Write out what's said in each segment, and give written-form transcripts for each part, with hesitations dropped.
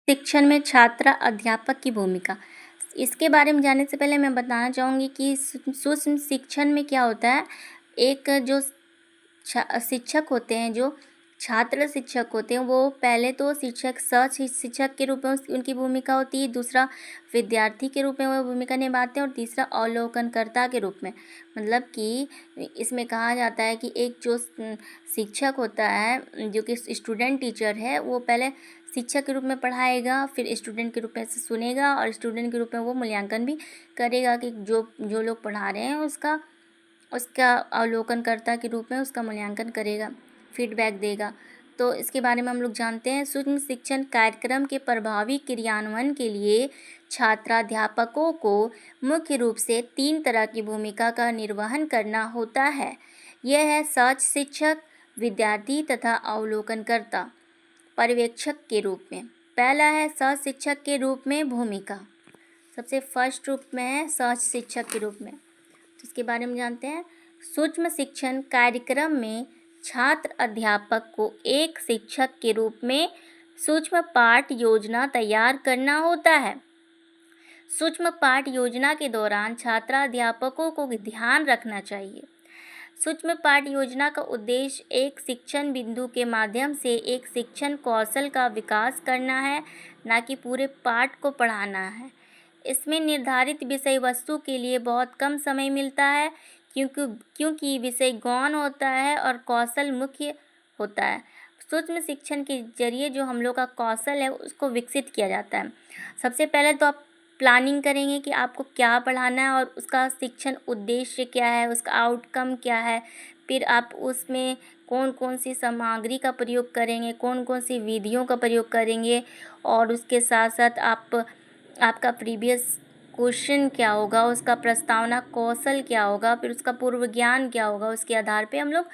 शिक्षण में छात्र अध्यापक की भूमिका। इसके बारे में जानने से पहले मैं बताना चाहूँगी कि सूक्ष्म शिक्षण में क्या होता है। एक जो शिक्षक होते हैं, जो छात्र शिक्षक होते हैं, वो पहले तो शिक्षक के रूप में उनकी भूमिका होती है। दूसरा, विद्यार्थी के रूप में वो भूमिका निभाते हैं और तीसरा, अवलोकनकर्ता के रूप में। मतलब कि इसमें कहा जाता है कि एक जो शिक्षक होता है, जो कि स्टूडेंट टीचर है, वो पहले शिक्षक के रूप में पढ़ाएगा, फिर स्टूडेंट के रूप में से सुनेगा और स्टूडेंट के रूप में वो मूल्यांकन भी करेगा कि जो जो लोग पढ़ा रहे हैं उसका अवलोकनकर्ता के रूप में उसका मूल्यांकन करेगा, फीडबैक देगा। तो इसके बारे में हम लोग जानते हैं। सूक्ष्म शिक्षण कार्यक्रम के प्रभावी क्रियान्वयन के लिए छात्राध्यापकों को मुख्य रूप से 3 तरह की भूमिका का निर्वहन करना होता है। यह है सच शिक्षक, विद्यार्थी तथा अवलोकनकर्ता पर्यवेक्षक के रूप में। पहला है सह शिक्षक के रूप में भूमिका। सबसे फर्स्ट रूप में है सह शिक्षक के रूप में। तो इसके बारे में जानते हैं। सूक्ष्म शिक्षण कार्यक्रम में छात्र अध्यापक को एक शिक्षक के रूप में सूक्ष्म पाठ योजना तैयार करना होता है। सूक्ष्म पाठ योजना के दौरान छात्राध्यापकों को ध्यान रखना चाहिए। सूक्ष्म पाठ योजना का उद्देश्य एक शिक्षण बिंदु के माध्यम से एक शिक्षण कौशल का विकास करना है, न कि पूरे पाठ को पढ़ाना है। इसमें निर्धारित विषय वस्तु के लिए बहुत कम समय मिलता है, क्योंकि विषय गौण होता है और कौशल मुख्य होता है। सूक्ष्म शिक्षण के जरिए जो हम लोग का कौशल है उसको विकसित किया जाता है। सबसे पहले तो आप प्लानिंग करेंगे कि आपको क्या पढ़ाना है और उसका शिक्षण उद्देश्य क्या है, उसका आउटकम क्या है। फिर आप उसमें कौन कौन सी सामग्री का प्रयोग करेंगे, कौन कौन सी विधियों का प्रयोग करेंगे, और उसके साथ साथ आपका प्रीवियस क्वेश्चन क्या होगा, उसका प्रस्तावना कौशल क्या होगा, फिर उसका पूर्व ज्ञान क्या होगा। उसके आधार पे हम लोग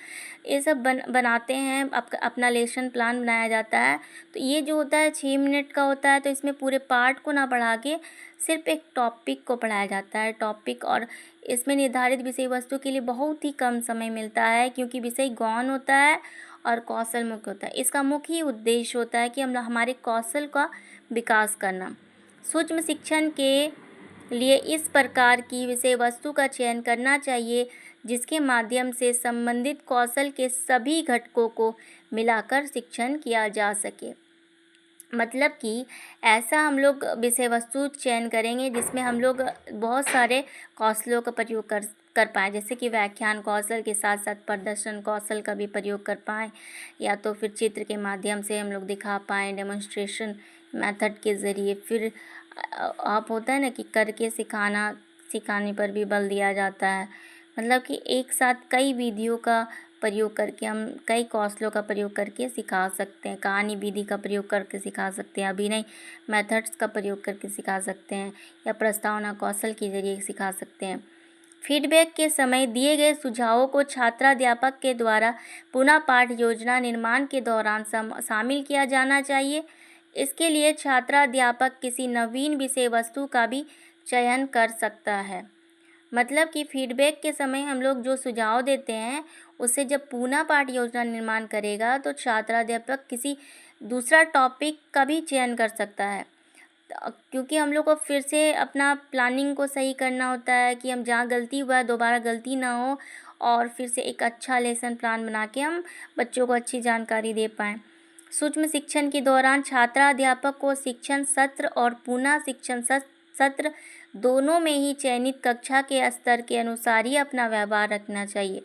ये सब बनाते हैं। अपना लेसन प्लान बनाया जाता है। तो ये जो होता है 6 मिनट का होता है। तो इसमें पूरे पाठ को ना पढ़ा के सिर्फ एक टॉपिक को पढ़ाया जाता है, टॉपिक। और इसमें निर्धारित विषय वस्तु के लिए बहुत ही कम समय मिलता है, क्योंकि विषय गौण होता है और कौशल मुख्य होता है। इसका मुख्य उद्देश्य होता है कि हम हमारे कौशल का विकास करना। सूक्ष्म शिक्षण के लिए इस प्रकार की विषय वस्तु का चयन करना चाहिए जिसके माध्यम से संबंधित कौशल के सभी घटकों को मिलाकर शिक्षण किया जा सके। मतलब कि ऐसा हम लोग विषय वस्तु चयन करेंगे जिसमें हम लोग बहुत सारे कौशलों का प्रयोग कर पाएँ, जैसे कि व्याख्यान कौशल के साथ साथ प्रदर्शन कौशल का भी प्रयोग कर पाएँ, या तो फिर चित्र के माध्यम से हम लोग दिखा पाएँ, डेमोन्स्ट्रेशन मेथड के ज़रिए। फिर आप होता है ना कि करके सिखाने पर भी बल दिया जाता है। मतलब कि एक साथ कई विधियों का प्रयोग करके हम कई कौशलों का प्रयोग करके सिखा सकते हैं। कहानी विधि का प्रयोग करके सिखा सकते हैं, अभिनय मेथड्स का प्रयोग करके सिखा सकते हैं, या प्रस्तावना कौशल के जरिए सिखा सकते हैं। फीडबैक के समय दिए गए सुझावों को छात्राध्यापक के द्वारा पुनः पाठ योजना निर्माण के दौरान शामिल किया जाना चाहिए। इसके लिए छात्राध्यापक किसी नवीन विषय वस्तु का भी चयन कर सकता है। मतलब कि फीडबैक के समय हम लोग जो सुझाव देते हैं उससे जब पुनः पाठ योजना निर्माण करेगा तो छात्राध्यापक किसी दूसरा टॉपिक का भी चयन कर सकता है, क्योंकि हम लोग को फिर से अपना प्लानिंग को सही करना होता है कि हम जहाँ गलती हुआ है दोबारा गलती ना हो, और फिर से एक अच्छा लेसन प्लान बना के हम बच्चों को अच्छी जानकारी दे पाएँ। सूक्ष्म शिक्षण के दौरान छात्राध्यापक को शिक्षण सत्र और पुनः शिक्षण सत्र दोनों में ही चयनित कक्षा के स्तर के अनुसार ही अपना व्यवहार रखना चाहिए।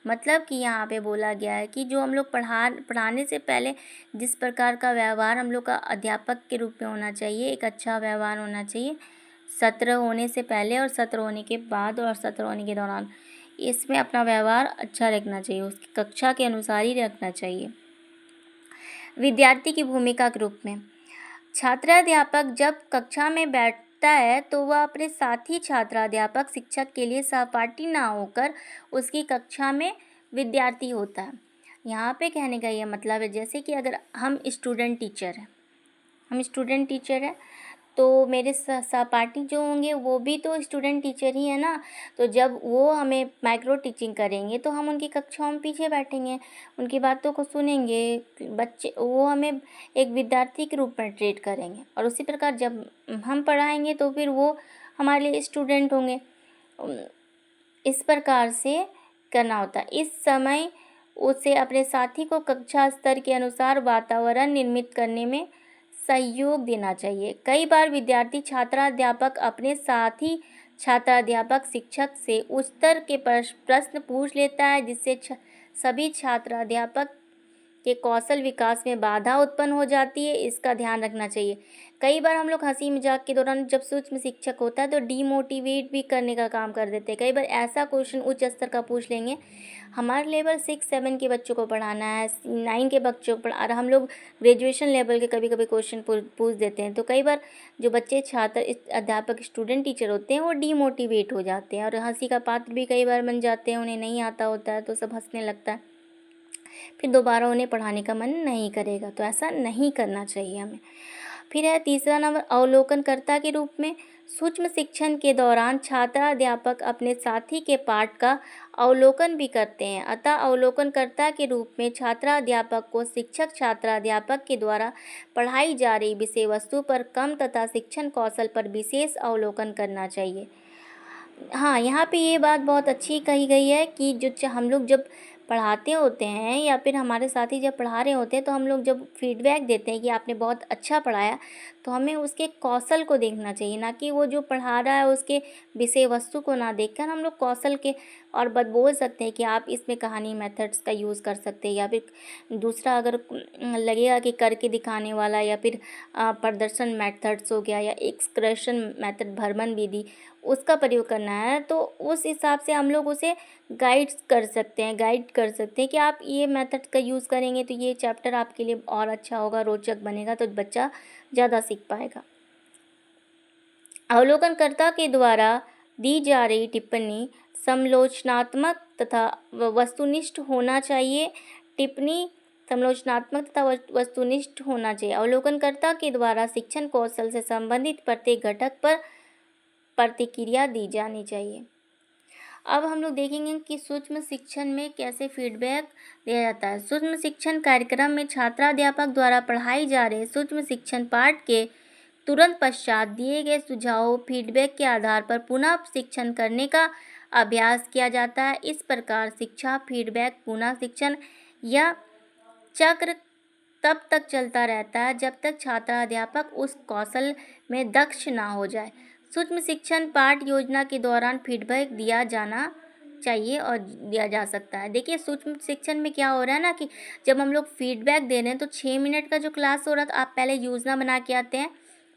मतलब कि यहाँ पे बोला गया है कि जो हम लोग पढ़ाने से पहले जिस प्रकार का व्यवहार हम लोग का अध्यापक के रूप में होना चाहिए, एक अच्छा व्यवहार होना चाहिए सत्र होने से पहले और सत्र होने के बाद और सत्र होने के दौरान। इसमें अपना व्यवहार अच्छा रखना चाहिए, उसकी कक्षा के अनुसार ही रखना चाहिए। विद्यार्थी की भूमिका के रूप में छात्राध्यापक जब कक्षा में बैठता है तो वह अपने साथी छात्राध्यापक शिक्षक के लिए सहपाठी ना होकर उसकी कक्षा में विद्यार्थी होता है। यहाँ पे कहने का ये मतलब है, जैसे कि अगर हम स्टूडेंट टीचर हैं तो मेरे सहपाठी जो होंगे वो भी तो स्टूडेंट टीचर ही है ना। तो जब वो हमें माइक्रो टीचिंग करेंगे तो हम उनकी कक्षाओं में पीछे बैठेंगे, उनकी बातों को सुनेंगे। बच्चे वो हमें एक विद्यार्थी के रूप में ट्रीट करेंगे, और उसी प्रकार जब हम पढ़ाएंगे तो फिर वो हमारे लिए स्टूडेंट होंगे। इस प्रकार से करना होता है। इस समय उसे अपने साथी को कक्षा स्तर के अनुसार वातावरण निर्मित करने में सहयोग देना चाहिए। कई बार विद्यार्थी छात्राध्यापक अपने साथी छात्राध्यापक शिक्षक से उच्च स्तर के प्रश्न पूछ लेता है, जिससे सभी छात्राध्यापक के कौशल विकास में बाधा उत्पन्न हो जाती है। इसका ध्यान रखना चाहिए। कई बार हम लोग हंसी मजाक के दौरान जब सूक्ष्म शिक्षक होता है तो डीमोटिवेट भी करने का काम कर देते हैं। कई बार ऐसा क्वेश्चन उच्च स्तर का पूछ लेंगे, हमारे लेवल 6-7 के बच्चों को पढ़ाना है, 9 के बच्चों को पढ़ा, और हम लोग ग्रेजुएशन लेवल के कभी कभी क्वेश्चन पूछ देते हैं। तो कई बार जो बच्चे छात्र अध्यापक स्टूडेंट टीचर होते हैं वो डीमोटिवेट हो जाते हैं और हंसी का पात्र भी कई बार बन जाते हैं। उन्हें नहीं आता होता है तो सब हंसने लगता है, फिर दोबारा उन्हें पढ़ाने का मन नहीं करेगा। तो ऐसा नहीं करना चाहिए हमें। फिर है तीसरा नंबर, अवलोकनकर्ता के रूप में। सूक्ष्म शिक्षण के दौरान छात्राध्यापक अपने साथी के पाठ का अवलोकन भी करते हैं। अतः अवलोकनकर्ता के रूप में छात्राध्यापक को शिक्षक छात्राध्यापक के द्वारा पढ़ाई जा रही विषय वस्तु पर कम तथा शिक्षण कौशल पर विशेष अवलोकन करना चाहिए। हाँ, यहाँ पे ये बात बहुत अच्छी कही गई है कि जो हम लोग जब पढ़ाते होते हैं या फिर हमारे साथी जब पढ़ा रहे होते हैं तो हम लोग जब फीडबैक देते हैं कि आपने बहुत अच्छा पढ़ाया, तो हमें उसके कौशल को देखना चाहिए, ना कि वो जो पढ़ा रहा है उसके विषय वस्तु को ना देखकर हम लोग कौशल के और बोल सकते हैं कि आप इसमें कहानी मेथड्स का यूज़ कर सकते हैं, या फिर दूसरा अगर लगेगा कि करके दिखाने वाला या फिर प्रदर्शन मेथड्स हो गया या एक्सप्रेशन मेथड भ्रमण विधि उसका प्रयोग करना है, तो उस हिसाब से हम लोग उसे गाइड कर सकते हैं कि आप ये मेथड का यूज़ करेंगे तो ये चैप्टर आपके लिए और अच्छा होगा, रोचक बनेगा, तो बच्चा ज़्यादा सीख पाएगा। अवलोकनकर्ता के द्वारा दी जा रही टिप्पणी समालोचनात्मक तथा वस्तुनिष्ठ होना चाहिए। टिप्पणी समालोचनात्मक तथा वस्तुनिष्ठ होना चाहिए। अवलोकनकर्ता के द्वारा शिक्षण कौशल से संबंधित प्रत्येक घटक पर प्रतिक्रिया दी जानी चाहिए। अब हम लोग देखेंगे कि सूक्ष्म शिक्षण में कैसे फीडबैक दिया जाता है। सूक्ष्म शिक्षण कार्यक्रम में छात्राध्यापक द्वारा पढ़ाई जा रहे सूक्ष्म शिक्षण पाठ के तुरंत पश्चात दिए गए सुझावों फीडबैक के आधार पर पुनः शिक्षण करने का अभ्यास किया जाता है। इस प्रकार शिक्षा फीडबैक पुनः शिक्षण या चक्र तब तक चलता रहता है जब तक छात्राध्यापक उस कौशल में दक्ष ना हो जाए। सूक्ष्म शिक्षण पाठ योजना के दौरान फीडबैक दिया जाना चाहिए और दिया जा सकता है। देखिए सूक्ष्म शिक्षण में क्या हो रहा है ना कि जब हम लोग फीडबैक दे रहे हैं तो 6 मिनट का जो क्लास हो रहा था, आप पहले योजना बना के आते हैं,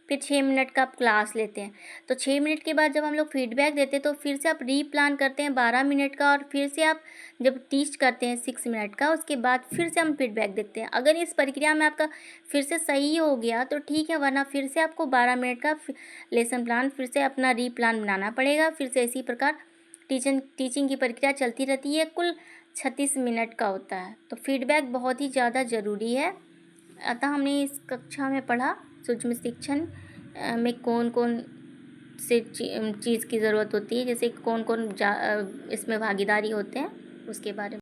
फिर 6 मिनट का आप क्लास लेते हैं। तो 6 मिनट के बाद जब हम लोग फीडबैक देते हैं तो फिर से आप रीप्लान करते हैं 12 मिनट का, और फिर से आप जब टीच करते हैं 6 मिनट का, उसके बाद फिर से हम फीडबैक देते हैं। अगर इस प्रक्रिया में आपका फिर से सही हो गया तो ठीक है, वरना फिर से आपको 12 मिनट का लेसन प्लान फिर से अपना रीप्लान बनाना पड़ेगा। फिर से इसी प्रकार टीचिंग की प्रक्रिया चलती रहती है। कुल 36 मिनट का होता है। तो फीडबैक बहुत ही ज़्यादा ज़रूरी है। अतः हमने इस कक्षा में पढ़ा सूक्ष्म शिक्षण में कौन कौन से चीज़ की ज़रूरत होती है, जैसे कौन कौन इसमें भागीदारी होते हैं, उसके बारे में।